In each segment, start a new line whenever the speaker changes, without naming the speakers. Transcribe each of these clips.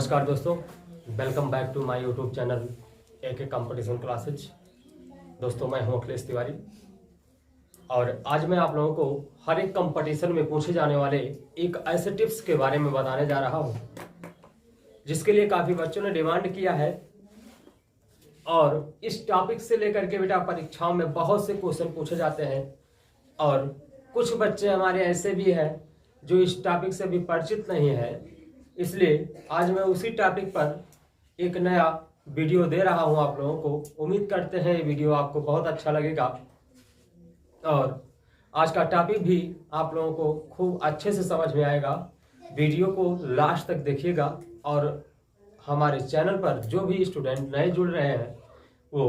नमस्कार दोस्तों, welcome back to my YouTube channel एक कंपटीशन क्लासेज। दोस्तों मैं हूं अखिलेश तिवारी और आज मैं आप लोगों को हर एक कंपटीशन में पूछे जाने वाले एक ऐसे टिप्स के बारे में बताने जा रहा हूं जिसके लिए काफ़ी बच्चों ने डिमांड किया है। और इस टॉपिक से लेकर के बेटा परीक्षाओं में बहुत से क्वेश्चन पूछे जाते हैं और कुछ बच्चे हमारे ऐसे भी हैं जो इस टॉपिक से भी परिचित नहीं है। इसलिए आज मैं उसी टॉपिक पर एक नया वीडियो दे रहा हूं आप लोगों को। उम्मीद करते हैं ये वीडियो आपको बहुत अच्छा लगेगा और आज का टॉपिक भी आप लोगों को खूब अच्छे से समझ में आएगा। वीडियो को लास्ट तक देखिएगा और हमारे चैनल पर जो भी स्टूडेंट नए जुड़ रहे हैं वो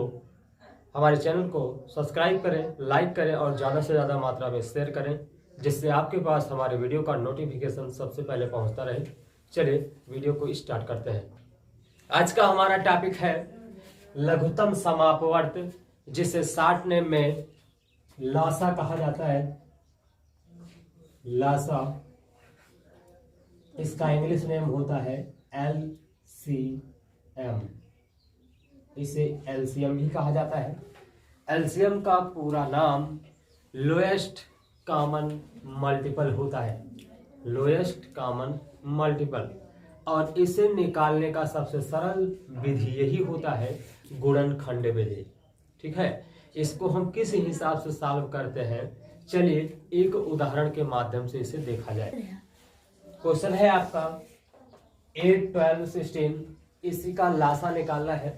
हमारे चैनल को सब्सक्राइब करें, लाइक करें और ज़्यादा से ज़्यादा मात्रा में शेयर करें, जिससे आपके पास हमारे वीडियो का नोटिफिकेशन सबसे पहले पहुंचता रहे। चलिए वीडियो को स्टार्ट करते हैं। आज का हमारा टॉपिक है लघुत्तम समापवर्त, जिसे शॉर्ट नेम में लासा कहा जाता है। लासा, इसका इंग्लिश नेम होता है LCM। इसे LCM भी कहा जाता है। LCM का पूरा नाम लोएस्ट कॉमन मल्टीपल होता है। लोएस्ट कॉमन मल्टीपल, और इसे निकालने का सबसे सरल विधि यही होता है गुणनखंड विधि। ठीक है, इसको हम किस हिसाब से सॉल्व करते हैं, चलिए एक उदाहरण के माध्यम से इसे देखा जाए। क्वेश्चन है आपका 8, 12, 16, इसी का लासा निकालना है।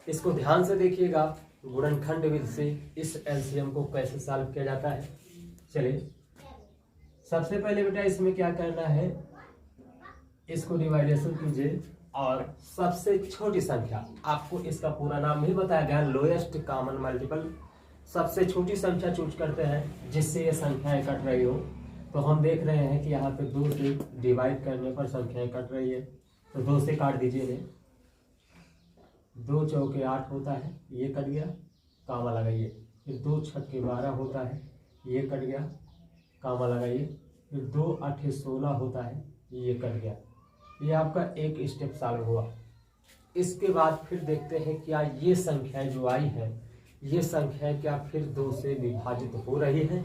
इसको ध्यान से देखिएगा, गुणनखंड विधि से इस LCM को कैसे सॉल्व किया जाता है। चलिए सबसे पहले बेटा इसमें क्या करना है, इसको डिवाइडेशन कीजिए और सबसे छोटी संख्या, आपको इसका पूरा नाम भी बताया गया लोएस्ट कॉमन मल्टीपल, सबसे छोटी संख्या चूज करते हैं जिससे ये संख्याएं कट रही हो। तो हम देख रहे हैं कि यहाँ पे 2 से डिवाइड करने पर संख्याएं कट रही है, तो 2 से काट दीजिए इन्हें। 2 चौके 8 होता है, ये कट गया, कामा लगाइए। फिर 2 छक्के 12 होता है, ये कट गया, कामा लगाइए। फिर 2 8 16 होता है, ये कट गया। ये आपका एक स्टेप सॉल्व हुआ। इसके बाद फिर देखते हैं क्या ये संख्याएं जो आई है, ये संख्याएं क्या फिर 2 से विभाजित हो रही है।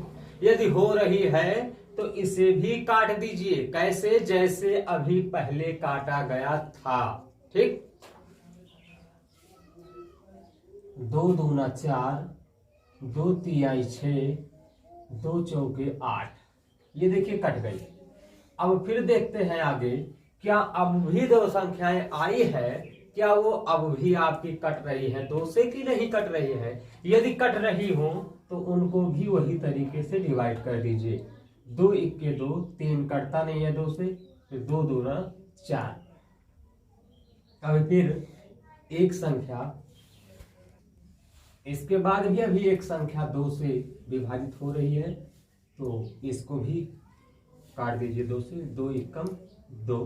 यदि हो रही है तो इसे भी काट दीजिए। कैसे? जैसे अभी पहले काटा गया था। ठीक, 2 दूना 4, 2 तिहाई 6, 2 चौके 8, ये देखिए कट गई। अब फिर देखते हैं आगे, क्या अब भी 2 संख्याएं आई है, क्या वो अब भी आपकी कट रही है 2 से कि नहीं कट रही है। यदि कट रही हो तो उनको भी वही तरीके से डिवाइड कर दीजिए। 2 इक्के 2, 3 कटता नहीं है 2 से, फिर 2 दूना 4। अब फिर एक संख्या, इसके बाद भी अभी एक संख्या 2 से विभाजित हो रही है, तो इसको भी काट दीजिए 2 से। 2 एकम 2।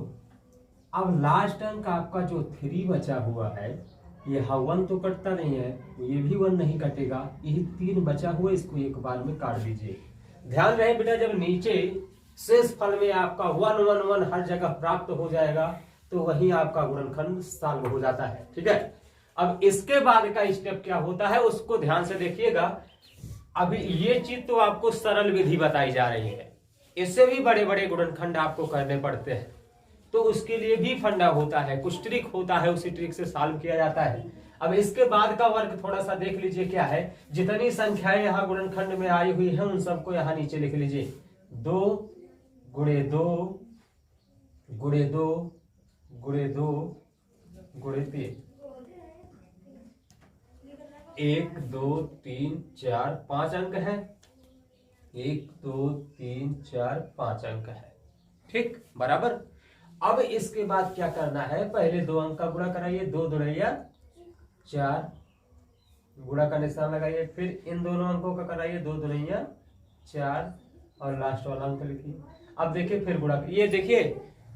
अब लास्ट अंक आपका जो 3 बचा हुआ है, ये 1 तो कटता नहीं है, ये भी 1 नहीं कटेगा, यही 3 बचा हुआ, इसको एक बार में काट दीजिए। ध्यान रहे बेटा, जब नीचे शेष फल में आपका 1 1 1 हर जगह प्राप्त हो जाएगा तो वही आपका गुणनखंड सॉल्व हो जाता है। ठीक है, अब इसके बाद का स्टेप क्या होता है उसको ध्यान से देखिएगा। अभी ये चीज तो आपको सरल विधि बताई जा रही है, इससे भी बड़े बड़े गुणनखंड आपको करने पड़ते हैं, तो उसके लिए भी फंडा होता है, कुछ ट्रिक होता है, उसी ट्रिक से सॉल्व किया जाता है। अब इसके बाद का वर्क थोड़ा सा देख लीजिए क्या है। जितनी संख्याएं यहाँ गुणनखंड में आई हुई है उन सबको यहाँ नीचे लिख लीजिए। 2 गुणे 2 गुणे 2 गुणे 2 गुणे 3, 1 2 3 4 5 अंक है। 1 2 3 4 5 अंक है। ठीक, बराबर। अब इसके बाद क्या करना है, पहले 2 अंक का गुणा कराइए। 2 दुनिया 4, गुणा का निशान लगाइए। फिर इन दोनों अंकों का कराइए, 2 दुनिया 4 और लास्ट वाला अंक लिखिए। अब देखिए फिर गुणा, ये देखिए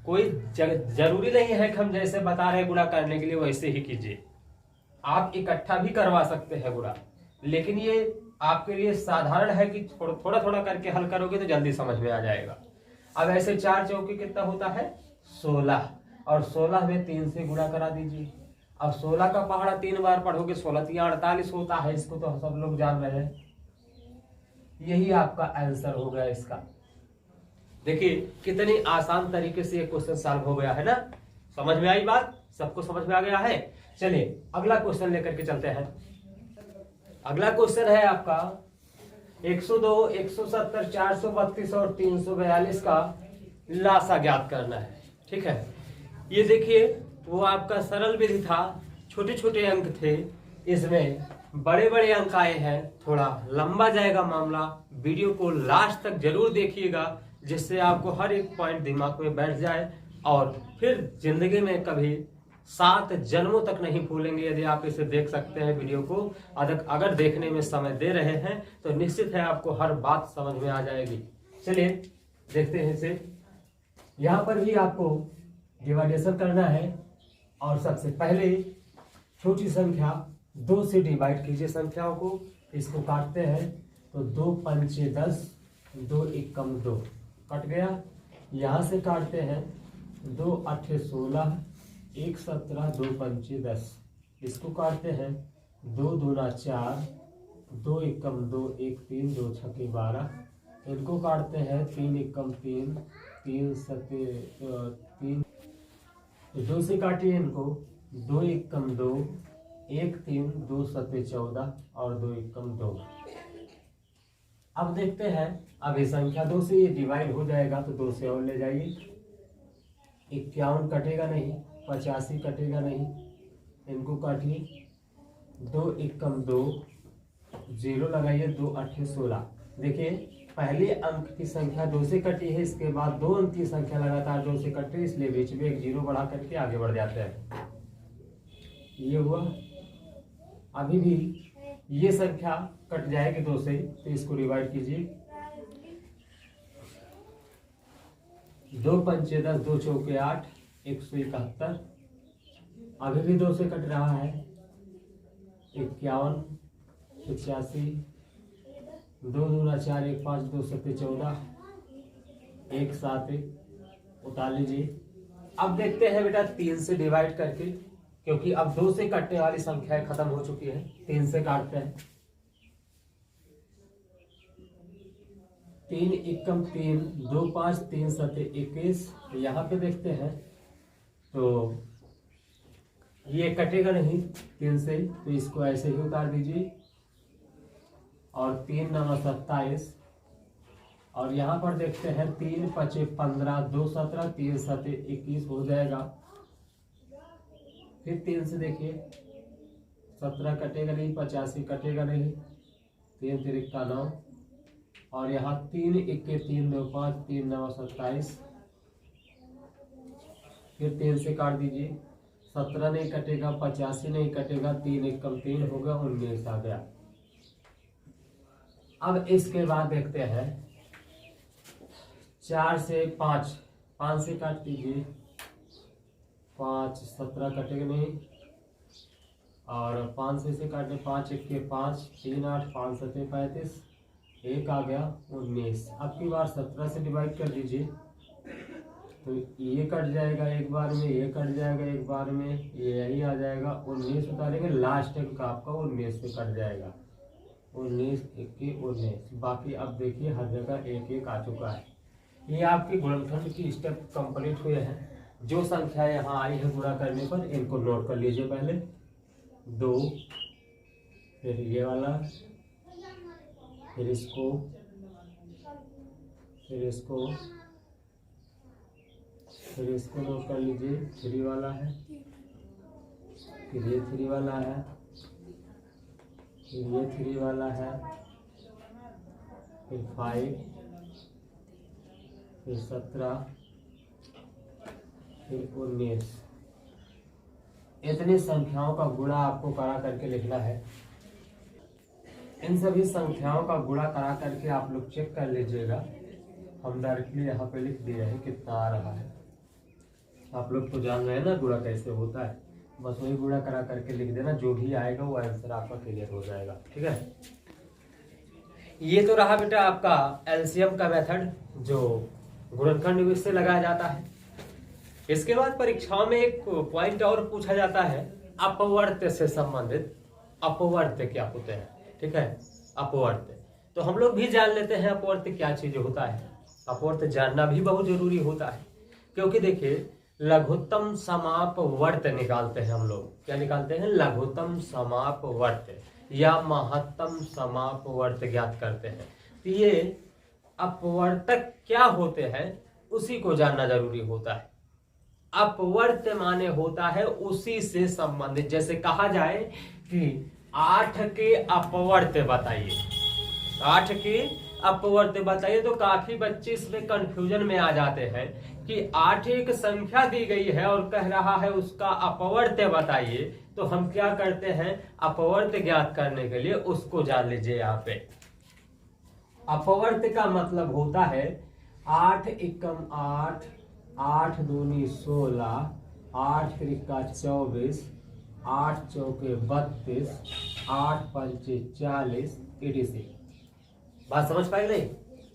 कोई जरूरी नहीं है कि हम जैसे बता रहे गुणा करने के लिए वैसे ही कीजिए, आप इकट्ठा भी करवा सकते हैं गुणा, लेकिन ये आपके लिए साधारण है कि थोड़ा थोड़ा करके हल करोगे तो जल्दी समझ में आ जाएगा। अब ऐसे 4 चौके कितना होता है 16। और 16 में 3 से गुणा करा दीजिए। अब 16 का पहाड़ा 3 बार पढ़ोगे 16 3 48 होता है, इसको तो सब लोग जान रहे हैं। यही आपका आंसर हो गया इसका। देखिए कितनी आसान तरीके से ये क्वेश्चन सॉल्व हो गया है ना। समझ में आई बात, सबको समझ में आ गया है। चलिए अगला क्वेश्चन लेकर के चलते हैं। अगला क्वेश्चन है आपका 102, 170, 432 और 342 का लासा ज्ञात करना है। ठीक है, ये देखिए वो आपका सरल विधि था, छोटे छोटे अंक थे, इसमें बड़े बड़े अंक आए हैं। थोड़ा लंबा जाएगा मामला, वीडियो को लास्ट तक जरूर देखिएगा, जिससे आपको हर एक पॉइंट दिमाग में बैठ जाए और फिर जिंदगी में कभी 7 जन्मों तक नहीं भूलेंगे यदि आप इसे देख सकते हैं वीडियो को। अगर देखने में समय दे रहे हैं तो निश्चित है आपको हर बात समझ में आ जाएगी। चलिए देखते हैं इसे। यहाँ पर भी आपको डिवाइडेशन करना है और सबसे पहले छोटी संख्या 2 से डिवाइड कीजिए संख्याओं को। इसको काटते हैं तो 2 पंचे 10, 2 एकम 2 कट गया। यहाँ से काटते हैं 2 अट्ठे 16, 1 17, 2 पंचे 10। इसको काटते हैं 2 दूना 4, 2 एकम 2, 1 3, 2 छक्के 12। इनको काटते हैं 3 एकम 3, 3 सते 3, 2 से काटिए इनको, 2 एकम 2, 1 3, 2 सते 14 और 2 एकम 2। अब देखते हैं, अब ये संख्या 2 से ये डिवाइड हो जाएगा तो 2 से और ले जाइए। 51 कटेगा नहीं, 85 कटेगा नहीं, इनको काटिए। 2 एकम 2, 0 लगाइए, 2 अट्ठे 16। देखिए पहले अंक की संख्या 2 से कटी है, इसके बाद 2 अंक की संख्या लगातार 2 से कट रही, इसलिए बीच में एक 0 बढ़ा करके आगे बढ़ जाते हैं। ये हुआ। अभी भी ये संख्या कट जाएगी 2 से, तो इसको डिवाइड कीजिए। 2 पंचे 10, 2 चौके 8, 171। अभी भी 2 से कट रहा है। 51, 85, 2 दूना 4, 1 5, 2 सत्ते 14, 1 7 उतार लीजिए। अब देखते हैं बेटा 3 से डिवाइड करके, क्योंकि अब 2 से कटने वाली संख्याएं खत्म हो चुकी है। 3 से काटते हैं। 3 एकम 3, 2 5, 3 सत्ते 21। यहाँ पे देखते हैं तो ये कटेगा नहीं 3 से, तो इसको ऐसे ही उतार दीजिए। और 3 9 27। और यहाँ पर देखते हैं 3 5 15, 2 17, 3 7 21 हो जाएगा। फिर 3 से देखिए, 17 कटेगा नहीं, 85 कटेगा नहीं, 3 3 का 9। और यहाँ 3 1 3 2 5, 3 9 27। फिर 3 से काट दीजिए, 17 नहीं कटेगा, 85 नहीं कटेगा, 3 एकम 3 होगा, 19 आ गया। अब इसके बाद देखते हैं 4 से 5, 5 से काट दीजिए, 5 17 कटेगा नहीं। और 5 से काटे, 5 1 के 5, 3 8, 5 7 35, 1 आ गया 19। अब की बार 17 से डिवाइड कर दीजिए, तो ये कट जाएगा एक बार में, ये कट जाएगा एक बार में, ये यही आ जाएगा। 19 उतारेंगे, लास्ट अंक आपका 19 से कट जाएगा। 19 1 19। बाकी अब देखिए हर जगह 1 1 आ चुका है। ये आपके गुणनखंड की स्टेप कंप्लीट हुए हैं। जो संख्या यहाँ आई है गुणा करने पर, इनको नोट कर लीजिए पहले। 2, फिर ये वाला, फिर इसको, फिर इसको, फिर इसको नोट कर लीजिए। 3 वाला है, फिर ये 3 वाला है, फिर ये 3 वाला है, फिर 5, फिर 17, फिर 19। इतनी संख्याओं का गुणा आपको करा करके लिखना है। इन सभी संख्याओं का गुणा करा करके आप लोग चेक कर लीजिएगा। हम डायरेक्टली यहाँ पे लिख दिए हैं कितना आ रहा है। आप लोग तो जान रहे हैं ना गुणा कैसे होता है, बस वही गुणा करा करके लिख देना, जो भी आएगा वो आंसर आपका क्लियर हो जाएगा। ठीक है, ये तो रहा बेटा आपका एलसीएम का मेथड, जो गुणनखंड से लगाया जाता है। इसके बाद परीक्षाओं में एक पॉइंट और पूछा जाता है अपवर्त्य से संबंधित। अपवर्त्य क्या होते हैं, ठीक है, अपवर्त्य। तो हम लोग भी जान लेते हैं अपवर्त्य क्या चीज होता है। अपवर्त्य जानना भी बहुत जरूरी होता है, क्योंकि देखिए लघुत्तम समापवर्त्य निकालते हैं हम लोग। क्या निकालते हैं? लघुत्तम समापवर्त्य या महत्तम समापवर्त्य ज्ञात करते हैं। तो ये अपवर्तक क्या होते हैं उसी को जानना जरूरी होता है। अपवर्त्य माने होता है उसी से संबंधित। जैसे कहा जाए कि 8 के अपवर्त्य बताइए, 8 के अपवर्त्य बताइए, तो काफी बच्चे इसमें कंफ्यूजन में आ जाते हैं कि 8 एक संख्या दी गई है और कह रहा है उसका अपवर्त्य बताइए। तो हम क्या करते हैं, अपवर्त्य ज्ञात करने के लिए उसको जान लीजिए। यहाँ पे अपवर्त्य का मतलब होता है 8 एकम 8, 8 दूनी 16, 8 त्रिका 24, 8 चौके 32, 8 पंचे 40, etc। बात समझ पाए नहीं?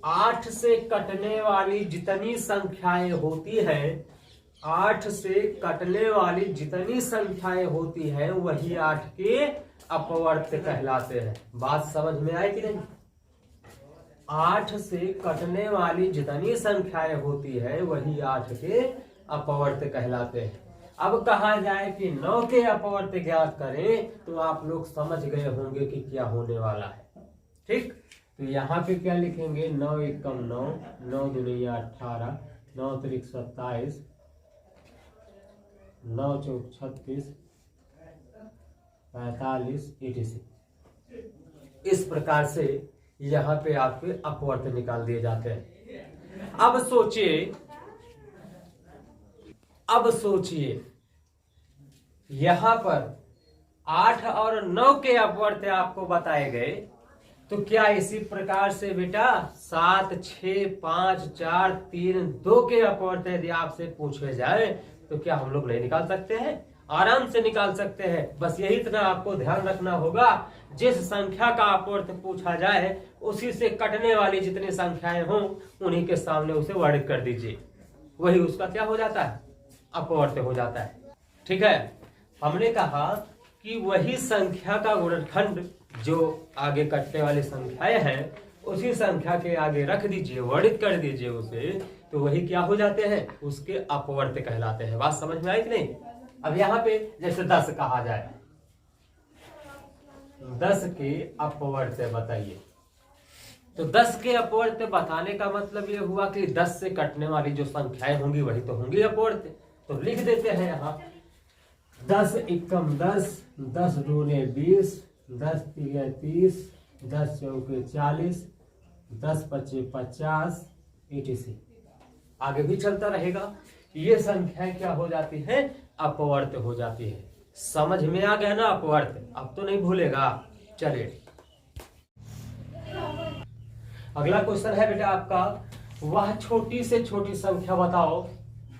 8 से कटने वाली जितनी संख्याएं होती हैं, 8 से कटने वाली जितनी संख्याएं होती हैं वही 8 के अपवर्त्य कहलाते हैं। बात समझ में आई कि नहीं? 8 से कटने वाली जितनी संख्याएं होती है वही 8 के अपवर्त्य कहलाते हैं। अब कहा जाए कि 9 के अपवर्त्य ज्ञात करें तो आप लोग समझ गए होंगे कि क्या होने वाला है, ठीक। तो यहाँ पे क्या लिखेंगे, 9 एकम 9, 9 दुनिया 18, 9 त्रिक 27, 9 चौक 36, 45, 86। इस प्रकार से यहाँ पे आपके अपवर्त्य निकाल दिए जाते हैं। अब सोचिए यहां पर 8 और 9 के अपवर्त्य आपको बताए गए, तो क्या इसी प्रकार से बेटा 7, 6, 5, 4, 3, 2 के अपवर्त्य यदि आपसे पूछे जाए तो क्या हम लोग नहीं निकाल सकते हैं? आराम से निकाल सकते हैं। बस यही इतना आपको ध्यान रखना होगा, जिस संख्या का अपवर्त्य पूछा जाए उसी से कटने वाली जितनी संख्याएं हों उन्हीं के सामने उसे वर्णित कर दीजिए, वही उसका क्या हो जाता है, अपवर्त्य हो जाता है। ठीक है, हमने कहा कि वही संख्या का गुणनखंड जो आगे कटने वाली संख्याएं हैं उसी संख्या के आगे रख दीजिए, वर्णित कर दीजिए उसे, तो वही क्या हो जाते हैं, उसके अपवर्त्य कहलाते हैं। बात समझ में आई कि नहीं? अब यहाँ पे जैसे 10 कहा जाए, 10 के अपवर्त्य बताइए, तो 10 के अपवर्त्य बताने का मतलब ये हुआ कि 10 से कटने वाली जो संख्याएं होंगी वही तो होंगी अपवर्त्य। तो लिख देते हैं यहाँ 10 एकम 10, 10 दूने 20, 10 तिगे 30, 10 चौके 40, 10 पचे 50, etc। आगे भी चलता रहेगा। ये संख्याएं क्या हो जाती है, अपवर्त्य हो जाती है। समझ में आ गया ना अपवर्त्य? अब तो नहीं भूलेगा। चलिए अगला क्वेश्चन है बेटा आपका, वह छोटी से छोटी संख्या बताओ।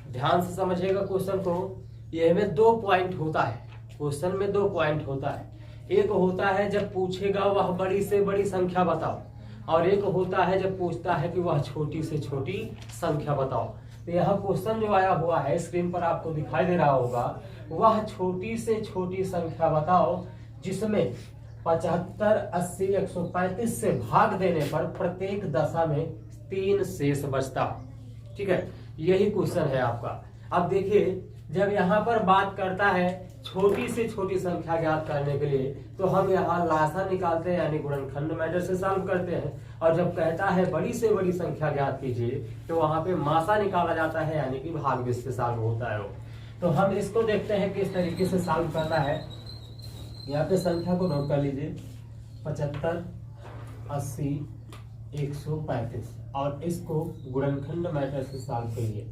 ध्यान से समझिएगा क्वेश्चन को। ये में 2 पॉइंट होता है, क्वेश्चन में 2 पॉइंट होता है। एक होता है जब पूछेगा वह बड़ी से बड़ी संख्या बताओ, और एक होता है जब पूछता है कि वह छोटी से छोटी संख्या बताओ। तो यहाँ क्वेश्चन जो आया हुआ है स्क्रीन पर आपको दिखाई दे रहा होगा, वह छोटी से छोटी संख्या बताओ जिसमें 75, 80, 135 से भाग देने पर प्रत्येक दशा में 3 शेष बचता। ठीक है, यही क्वेश्चन है आपका। अब देखिए जब यहाँ पर बात करता है छोटी से छोटी संख्या ज्ञात करने के लिए, तो हम यहाँ लासा निकालते हैं यानी गुणनखंड मेथड से सॉल्व करते हैं, और जब कहता है बड़ी से बड़ी संख्या ज्ञात कीजिए तो वहां पे मासा निकाला जाता है यानी कि भाग्य से सॉल्व होता है वो। तो हम इसको देखते हैं किस तरीके से सॉल्व करना है। यहाँ पे संख्या को नोट कर लीजिए, 75, 80, 135, और इसको गुणनखंड मेथड से सॉल्व करिए।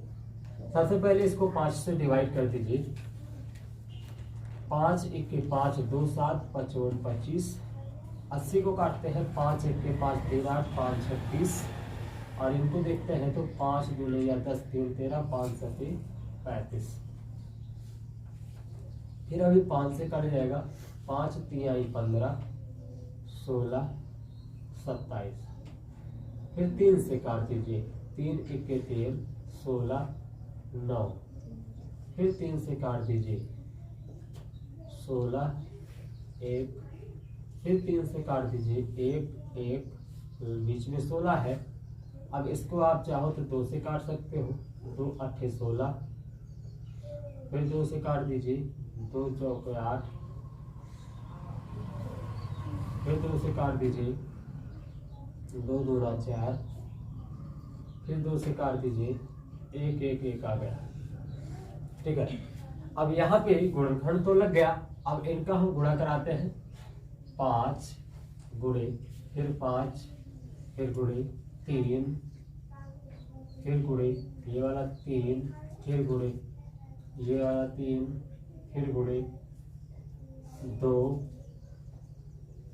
सबसे पहले इसको 5 से डिवाइड कर दीजिए। 5 1 के 5 2 7 55 25। 80 को काटते हैं, 5 1 के 5 13 5 36, और इनको देखते हैं तो 5 दूने या 10 3 13 5 7 35। फिर अभी 5 से कट जाएगा, 5 3 15 16 27। फिर 3 से काट दीजिए, 3 1 के 3 16 9, फिर 3 से काट दीजिए 16, 1, फिर 3 से काट दीजिए 1, 1, बीच में 16 है। अब इसको आप चाहो तो 2 से काट सकते हो, 2 8 16, फिर 2 से काट दीजिए 2 चौके 8, फिर 2 से काट दीजिए 2 दूना 4, फिर 2 से काट दीजिए 1 1 1 आ गया। ठीक है, अब यहाँ पे गुणनखंड तो लग गया। अब इनका हम गुणा कराते हैं 5 गुणे, फिर 5, फिर गुणे 3, फिर गुणे ये वाला 3, फिर गुणे ये वाला 3, फिर गुणे 2,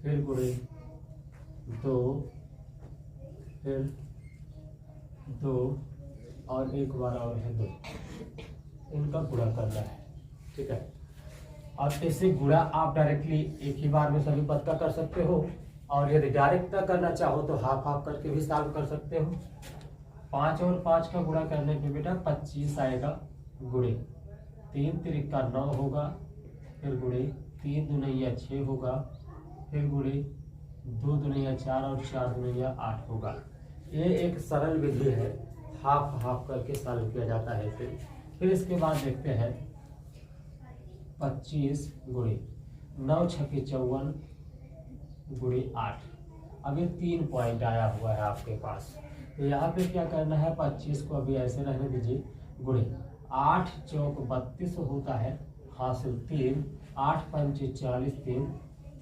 फिर गुणे 2, फिर 2 और एक बार और है 2। इनका गुणा करना है। ठीक है, और इसे गुणा आप डायरेक्टली एक ही बार में सभी पद का कर सकते हो, और यदि डायरेक्ट करना चाहो तो हाफ हाफ करके भी सॉल्व कर सकते हो। 5 और 5 का गुणा करने पे बेटा 25 आएगा, गुणे 3 3 9 होगा, फिर गुणे 3 दूनिया 6 होगा, फिर गुणे 2 दूनिया 4 और 4 दूनिया 8 होगा। ये एक सरल विधि है, हाफ हाफ करके सॉल्व किया जाता है। फिर इसके बाद देखते हैं 25 गुणे 9 छक्के 54 गुणे 8। अब ये 3 पॉइंट आया हुआ है आपके पास, तो यहाँ पे क्या करना है, 25 को अभी ऐसे रहने दीजिए, गुणे 8 चौक 32 होता है, हासिल 3, 8 पंचे 40, 3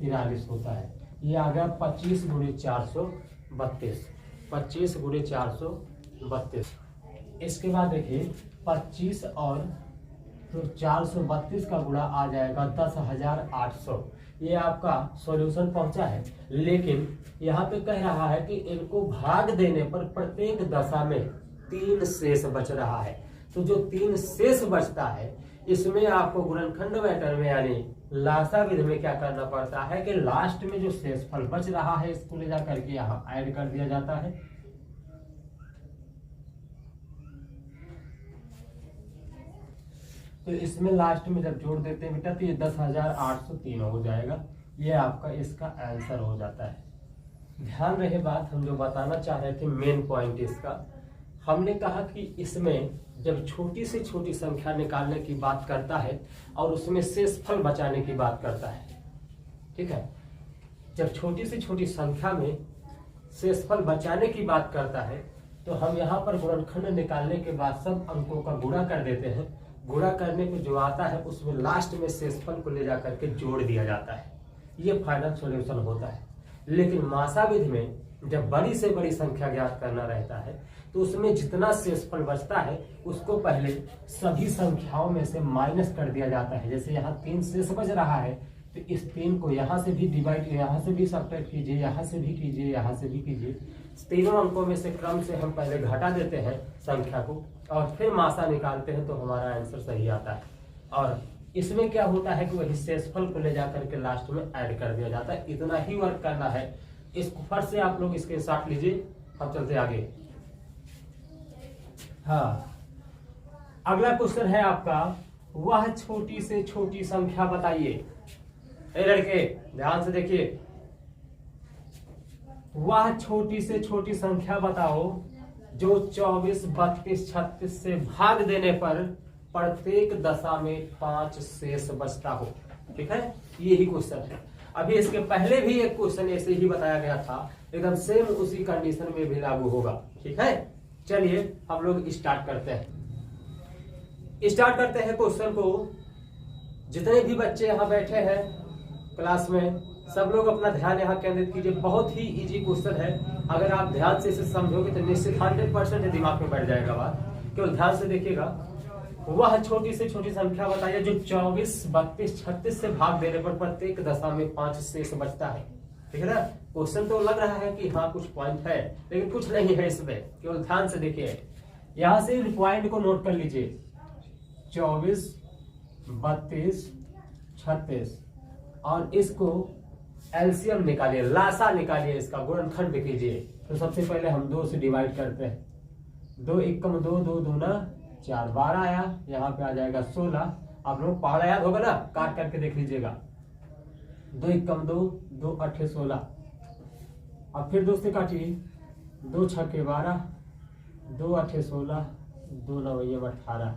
43 होता है। ये आ गया 25 गुणे 432, 25 गुणे 432। इसके बाद देखिए 25 और तो 432 का गुणा आ जाएगा 10,800। ये आपका सॉल्यूशन पहुंचा है, लेकिन यहाँ पे कह रहा है कि इनको भाग देने पर प्रत्येक दशा में 3 शेष बच रहा है। तो जो 3 शेष बचता है, इसमें आपको गुणनखंड मैटर में यानी लासा विधि में क्या करना पड़ता है कि लास्ट में जो शेषफल बच रहा है इसको ले जा करके यहाँ ऐड कर दिया जाता है। तो इसमें लास्ट में जब जोड़ देते हैं बेटा तो ये 10,803 हो जाएगा। ये आपका इसका आंसर हो जाता है। ध्यान रहे बात, हम जो बताना चाह रहे थे मेन पॉइंट इसका, हमने कहा कि इसमें जब छोटी से छोटी संख्या निकालने की बात करता है और उसमें शेषफल बचाने की बात करता है, ठीक है, जब छोटी से छोटी संख्या में शेषफल बचाने की बात करता है तो हम यहाँ पर गुणनखंड निकालने के बाद सब अंकों का गुणा कर देते हैं। गुणा करने पे जो आता है उसमें लास्ट में शेषफल को ले जाकर के जोड़ दिया जाता है, ये फाइनल सॉल्यूशन होता है। लेकिन मासा विधि में जब बड़ी से बड़ी संख्या ज्ञात करना रहता है तो उसमें जितना शेषफल बचता है उसको पहले सभी संख्याओं में से माइनस कर दिया जाता है। जैसे यहाँ 3 शेष बच रहा है तो इस 3 को यहाँ से भी डिवाइड, यहाँ से भी सब्ट्रैक्ट कीजिए, यहाँ से भी कीजिए, यहाँ से भी कीजिए। तीनों अंकों में से क्रम से हम पहले घटा देते हैं संख्या को और फिर मासा निकालते हैं तो हमारा आंसर सही आता है। और इसमें क्या होता है कि वही शेषफल को ले जाकर के लास्ट में ऐड कर दिया जाता है। इतना ही वर्क करना है। इसको फट से आप लोग इसके साथ लीजिए, हम चलते आगे। हाँ, अगला क्वेश्चन है आपका, वह छोटी से छोटी संख्या बताइए। ए लड़के ध्यान से देखिए, वह छोटी से छोटी संख्या बताओ जो 24, 32, 36 से भाग देने पर प्रत्येक दशा में 5 शेष बचता हो। ठीक है, यही क्वेश्चन है। अभी इसके पहले भी एक क्वेश्चन ऐसे ही बताया गया था, एकदम सेम उसी कंडीशन में भी लागू होगा। ठीक है, चलिए हम लोग स्टार्ट करते हैं। क्वेश्चन को। जितने भी बच्चे यहाँ बैठे हैं क्लास में, सब लोग अपना ध्यान यहाँ केंद्रित कीजिए। बहुत ही इजी क्वेश्चन है, अगर आप ध्यान से इसे समझोगे तो निश्चित 100% दिमाग में बैठ जाएगा बात। केवल ध्यान से देखिएगा। वह छोटी से छोटी संख्या बताइए जो 24, 32, 36 से भाग देने पर प्रत्येक दशा में 5 शेष बचता है। ठीक है ना, क्वेश्चन तो लग रहा है कि हाँ कुछ पॉइंट है, लेकिन कुछ नहीं है इसमें, केवल ध्यान से देखिए। यहां से इन पॉइंट को नोट कर लीजिए, 24, 32, 36 और इसको एलसीएम निकालिए, लासा निकालिए, इसका गुणनखंड कीजिए। तो सबसे पहले हम 2 से डिवाइड करते हैं। 2 एकम 2, 2 दूना 4 12 आया, यहाँ पे आ जाएगा 16। आप लोग पहाड़ा याद होगा ना, काट करके देख लीजिएगा। 2 एकम 2, 2 8 16। अब फिर 2 से काटिए, 2 6 12, 2 8 16, 2 9 18,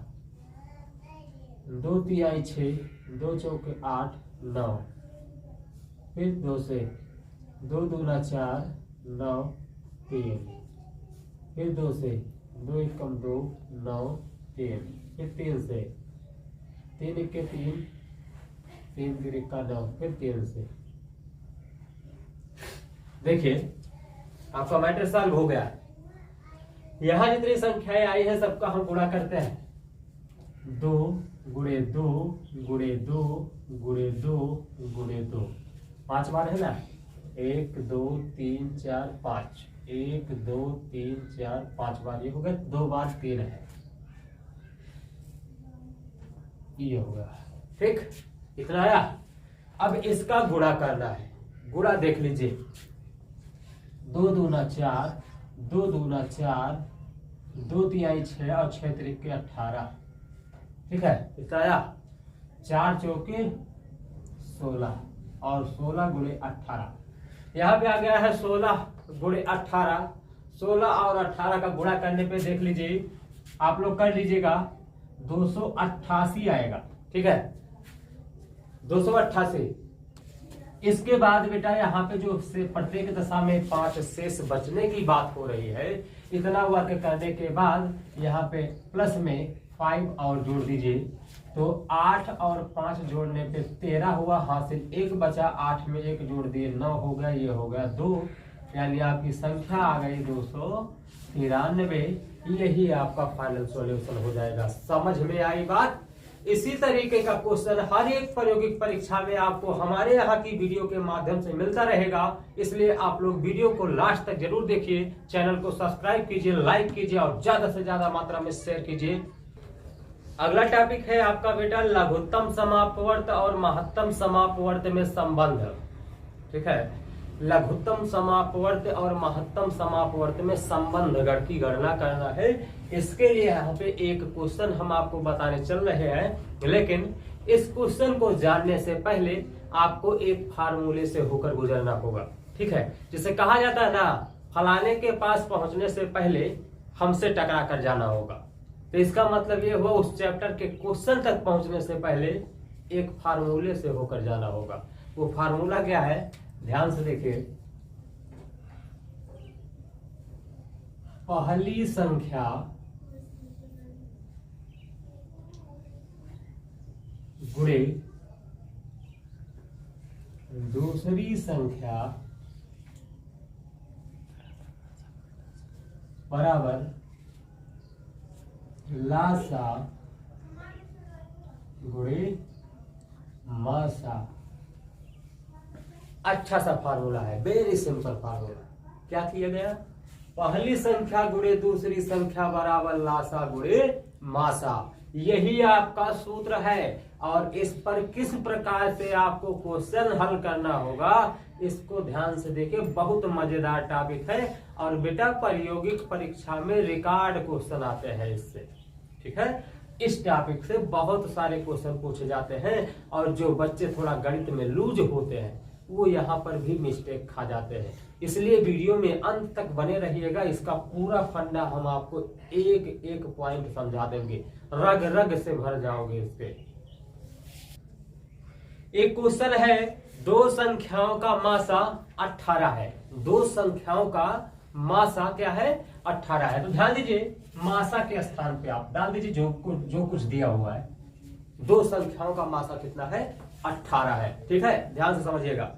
2 3 6, 2 4 8 9। फिर 2 से 2 दूना 4 9 3। फिर 2 से 2 एकम 2 9 3। फिर 3 से 3 1 3, 3 3 1 9। फिर 3 से देखिए आपका मैटर सॉल्व हो गया। यहां जितनी संख्याएं आई है सबका हम गुणा करते हैं। 2 गुणे 2 गुणे 2 गुणे 2 गुणे 2, 5 बार है ना। 1 2 3 4 5, 1 2 3 4 5 बार, ये हो गया। 2 बार 3 है, ये होगा। ठीक, इतना आया। अब इसका गुणा करना है। गुणा देख लीजिए, 2 दूना 4, 2 दूना 4, 2 3 6 और 6 3 18। ठीक है, इतना आया। 4 चौके 16 और 16 गुणे 18। यहाँ पे आ गया है 16 गुणे 18। 16 और 18 का गुणा करने पे देख लीजिए, आप लोग कर लीजिएगा, 288 आएगा। ठीक है, 288। इसके बाद बेटा यहाँ पे जो से प्रत्येक दशा में 5 शेष बचने की बात हो रही है, इतना वर्क करने के बाद यहाँ पे प्लस में 5 और जोड़ दीजिए, तो 8 और 5 जोड़ने पे 13 हुआ हासिल। 1 बचा, 8 में 1 जोड़ दिए, 9 हो गया, ये हो गया 2, यानी आपकी संख्या आ गई 293। यही आपका फाइनल सॉल्यूशन हो जाएगा। समझ में आई बात? इसी तरीके का क्वेश्चन हर एक प्रायोगिक परीक्षा में आपको हमारे यहाँ की वीडियो के माध्यम से मिलता रहेगा, इसलिए आप लोग वीडियो को लास्ट तक जरूर देखिए। चैनल को सब्सक्राइब कीजिए, लाइक कीजिए और ज्यादा से ज्यादा मात्रा में शेयर कीजिए। अगला टॉपिक है आपका बेटा लघुत्तम समापवर्त और महत्तम समापवर्त में संबंध। ठीक है, लघुत्तम समापवर्त और महत्तम समापवर्त में संबंध गण की गणना करना है। इसके लिए यहाँ पे एक क्वेश्चन हम आपको बताने चल रहे हैं, लेकिन इस क्वेश्चन को जानने से पहले आपको एक फार्मूले से होकर गुजरना होगा। ठीक है, जिसे कहा जाता है ना, फलाने के पास पहुंचने से पहले हमसे टकरा कर जाना होगा। तो इसका मतलब ये हुआ उस चैप्टर के क्वेश्चन तक पहुंचने से पहले एक फार्मूले से होकर जाना होगा। वो फार्मूला क्या है, ध्यान से देखिए। पहली संख्या गुणे दूसरी संख्या बराबर लासा गुणे मासा। अच्छा सा फार्मूला है, वेरी सिंपल फार्मूला। क्या किया गया, पहली संख्या गुणे दूसरी संख्या बराबर लासा गुणे मासा, यही आपका सूत्र है। और इस पर किस प्रकार से आपको क्वेश्चन हल करना होगा, इसको ध्यान से देखिए। बहुत मजेदार टॉपिक है और बेटा प्रायोगिक परीक्षा में रिकॉर्ड क्वेश्चन आते हैं इससे। ठीक है, इस टॉपिक से बहुत सारे क्वेश्चन पूछे जाते हैं और जो बच्चे थोड़ा गणित में लूज होते हैं वो यहाँ पर भी मिस्टेक खा जाते हैं। इसलिए वीडियो में अंत तक बने रहिएगा। इसका पूरा फंडा हम आपको एक एक पॉइंट समझा देंगे, रग रग से भर जाओगे इससे। एक क्वेश्चन है, दो संख्याओं का मासा 18 है। दो संख्याओं का मासा क्या है, 18 है। तो ध्यान दीजिए, मासा के स्थान पे आप डाल दीजिए जो कुछ दिया हुआ है। दो संख्याओं का मासा कितना है, 18 है। ठीक है, ध्यान से समझिएगा।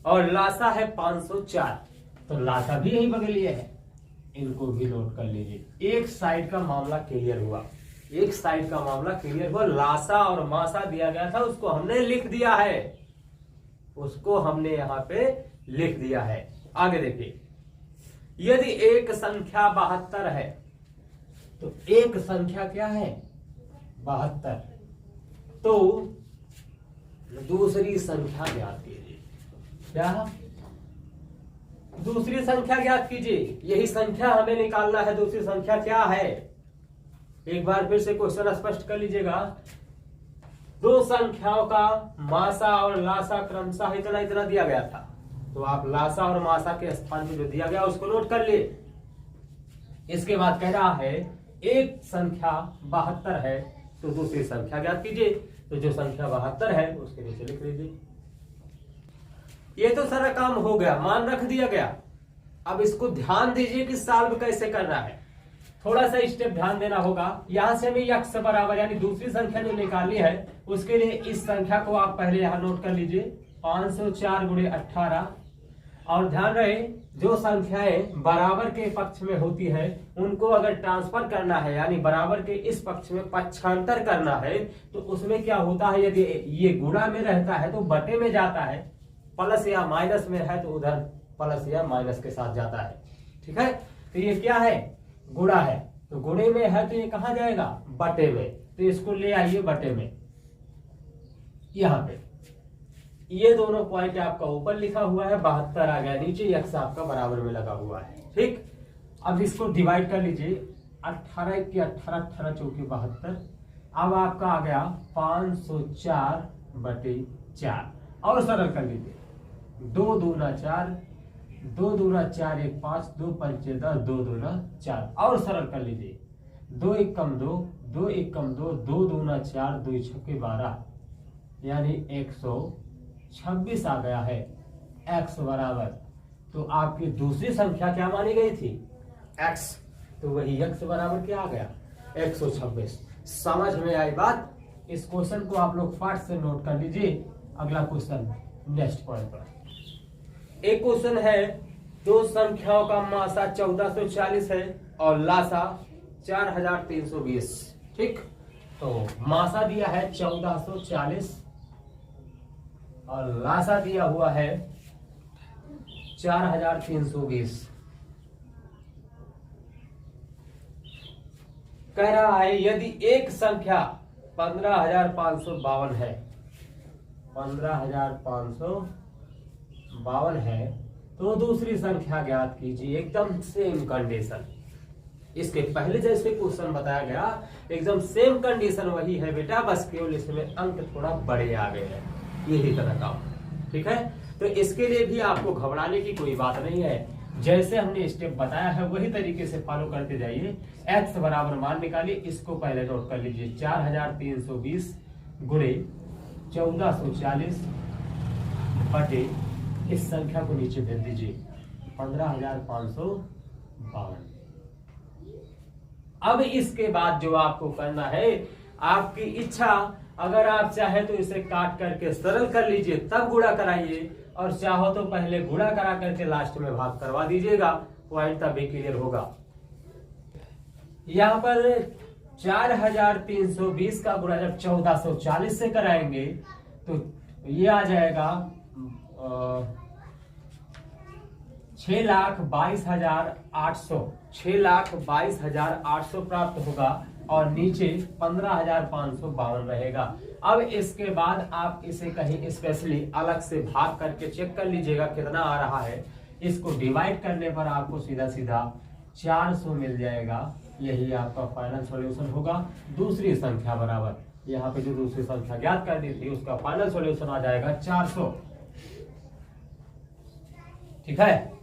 और लासा है 504, तो लासा भी यही बगलिए है, इनको भी नोट कर लीजिए। एक साइड का मामला क्लियर हुआ, एक साइड का मामला क्लियर हुआ। लासा और मासा दिया गया था, उसको हमने लिख दिया है, उसको हमने यहाँ पे लिख दिया है। आगे देखिए, यदि एक संख्या 72 है, तो एक संख्या क्या है, 72, तो दूसरी संख्या ज्ञात कीजिए। क्या, दूसरी संख्या ज्ञात कीजिए। यही संख्या हमें निकालना है, दूसरी संख्या क्या है। एक बार फिर से क्वेश्चन स्पष्ट कर लीजिएगा। दो संख्याओं का मासा और लासा क्रमशः इतना इतना दिया गया था, तो आप लासा और मासा के स्थान पे जो दिया गया उसको नोट कर लिए। इसके बाद कह रहा है एक संख्या 72 है, तो दूसरी संख्या ज्ञात कीजिए। तो जो संख्या 72 है उसके नीचे लिख लीजिए। ये तो सारा काम हो गया, मान रख दिया गया। अब इसको ध्यान दीजिए कि सॉल्व कैसे करना है। थोड़ा सा स्टेप ध्यान देना होगा। यहां से हमें x बराबर यानी दूसरी संख्या जो निकालनी है उसके लिए इस संख्या को आप पहले यहां नोट कर लीजिए, 504 गुणे 18। और ध्यान रहे जो संख्याएं बराबर के पक्ष में होती है उनको अगर ट्रांसफर करना है यानी बराबर के इस पक्ष में पक्षांतर करना है तो उसमें क्या होता है, यदि ये गुणा में रहता है तो बटे में जाता है, प्लस या माइनस में है तो उधर प्लस या माइनस के साथ जाता है। ठीक है, तो ये क्या है, गुणा है, तो गुणे में है तो ये कहां जाएगा, बटे में। तो इसको ले आइए बटे में। यहां पे ये दोनों पॉइंट आपका ऊपर लिखा हुआ है, 72 आ गया नीचे, x आपका बराबर में लगा हुआ है। ठीक, अब इसको डिवाइड कर लीजिए, 18 की 18, 18 चौकी 72। अब आपका आ गया 504 बटे 4 और सरल कर लीजिए, 2 दूना 4, 2 दूना 4 1 5, 2 पंचे 10, 2 दूना 4 और सरल कर लीजिए, 2 1 कम 2, 2 1 कम 2, 2 दूना 4, 2 छक्के 12 यानी 126 आ गया है। x बराबर, तो आपकी दूसरी संख्या क्या मानी गई थी, x, तो वही x बराबर क्या आ गया, 126। समझ में आई बात। इस क्वेश्चन को आप लोग फाट से नोट कर लीजिए। अगला क्वेश्चन नेक्स्ट पॉइंट पर। एक क्वेश्चन है, दो संख्याओं का मासा 1440 है और लासा 4320। ठीक, तो मासा दिया है 1440 और लासा दिया हुआ है 4320। कह रहा है यदि एक संख्या 15552 है, 15552 है, तो दूसरी संख्या ज्ञात कीजिए। एकदम सेम कंडीशन, इसके पहले जैसे क्वेश्चन बताया गया एकदम सेम कंडीशन वही है बेटा, बस केवल इसमें अंक थोड़ा बड़े आ गए हैं, यही तरह का। ठीक है, तो इसके लिए भी आपको घबराने की कोई बात नहीं है। जैसे हमने स्टेप बताया है वही तरीके से फॉलो करते जाइए। x बराबर मान निकालिए, इसको पहले नोट कर लीजिए, 4320 गुणे 1440 बटे इस संख्या को नीचे भेज दीजिए 15552। अब इसके बाद जो आपको करना है, आपकी इच्छा, अगर आप चाहे तो इसे काट करके सरल कर लीजिए तब गुणा कराइए, और चाहो तो पहले गुणा करा करके लास्ट में भाग करवा दीजिएगा, पॉइंट तभी क्लियर होगा। यहाँ पर 4320 का गुणा जब 1440 से कराएंगे तो ये आ जाएगा 6,22,800, 6,22,800 प्राप्त होगा और नीचे 15,552 रहेगा। अब इसके बाद आप इसे कहीं स्पेशली अलग से भाग करके चेक कर लीजिएगा कितना आ रहा है। इसको डिवाइड करने पर आपको सीधा सीधा 400 मिल जाएगा। यही आपका फाइनल सॉल्यूशन होगा। दूसरी संख्या बराबर, यहाँ पे जो दूसरी संख्या ज्ञात कर दी थी उसका फाइनल सॉल्यूशन आ जाएगा 400। ठीक है।